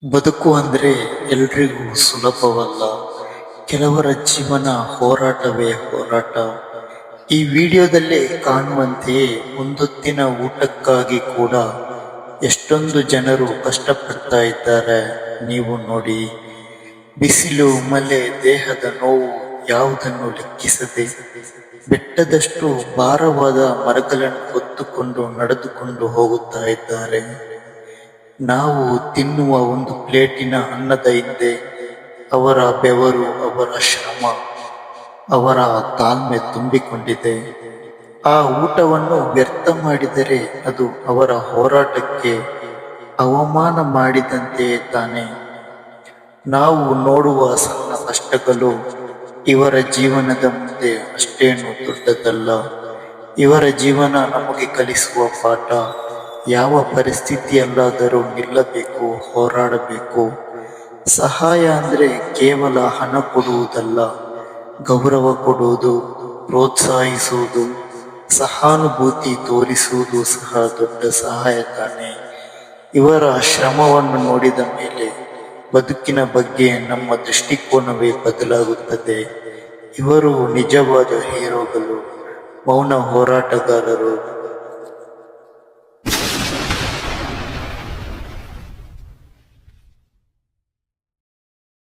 ಬದುಕು ಅಂದರೆ ಎಲ್ರಿಗೂ ಸುಲಭವಲ್ಲ. ಕೆಲವರ ಜೀವನ ಹೋರಾಟವೇ ಹೋರಾಟ. ಈ ವಿಡಿಯೋದಲ್ಲಿ ಕಾಣುವಂತೆಯೇ ಒಂದೊತ್ತಿನ ಊಟಕ್ಕಾಗಿ ಕೂಡ ಎಷ್ಟೊಂದು ಜನರು ಕಷ್ಟಪಡ್ತಾ ಇದ್ದಾರೆ. ನೀವು ನೋಡಿ, ಬಿಸಿಲು, ಮಳೆ, ದೇಹದ ನೋವು ಯಾವುದನ್ನು ಲೆಕ್ಕಿಸದೆ ಬೆಟ್ಟದಷ್ಟು ಭಾರವಾದ ಮರಗಳನ್ನು ಹೊತ್ತುಕೊಂಡು ನಡೆದುಕೊಂಡು ಹೋಗುತ್ತಾ ಇದ್ದಾರೆ. ನಾವು ತಿನ್ನುವ ಒಂದು ಪ್ಲೇಟಿನ ಅನ್ನದ ಹಿಂದೆ ಅವರ ಬೆವರು, ಅವರ ಶ್ರಮ, ಅವರ ತಾಳ್ಮೆ ತುಂಬಿಕೊಂಡಿದೆ. ಆ ಊಟವನ್ನು ವ್ಯರ್ಥ ಮಾಡಿದರೆ ಅದು ಅವರ ಹೋರಾಟಕ್ಕೆ ಅವಮಾನ ಮಾಡಿದಂತೆಯೇ ತಾನೆ. ನಾವು ನೋಡುವ ಸಣ್ಣ ಕಷ್ಟಗಳು ಇವರ ಜೀವನದ ಮುಂದೆ ಅಷ್ಟೇನು ದೊಡ್ಡದಲ್ಲ. ಇವರ ಜೀವನ ನಮಗೆ ಕಲಿಸುವ ಪಾಠ: ಯಾವ ಪರಿಸ್ಥಿತಿಯಲ್ಲಾದರೂ ನಿಲ್ಲಬೇಕು, ಹೋರಾಡಬೇಕು. ಸಹಾಯ ಅಂದರೆ ಕೇವಲ ಹಣ ಕೊಡುವುದಲ್ಲ, ಗೌರವ ಕೊಡುವುದು, ಪ್ರೋತ್ಸಾಹಿಸುವುದು, ಸಹಾನುಭೂತಿ ತೋರಿಸುವುದು ಸಹ ದೊಡ್ಡ ಸಹಾಯ ತಾನೆ. ಇವರ ಶ್ರಮವನ್ನು ನೋಡಿದ ಮೇಲೆ ಬದುಕಿನ ಬಗ್ಗೆ ನಮ್ಮ ದೃಷ್ಟಿಕೋನವೇ ಬದಲಾಗುತ್ತದೆ. ಇವರು ನಿಜವಾದ ಹೀರೋಗಳು, ಮೌನ ಹೋರಾಟಗಾರರು.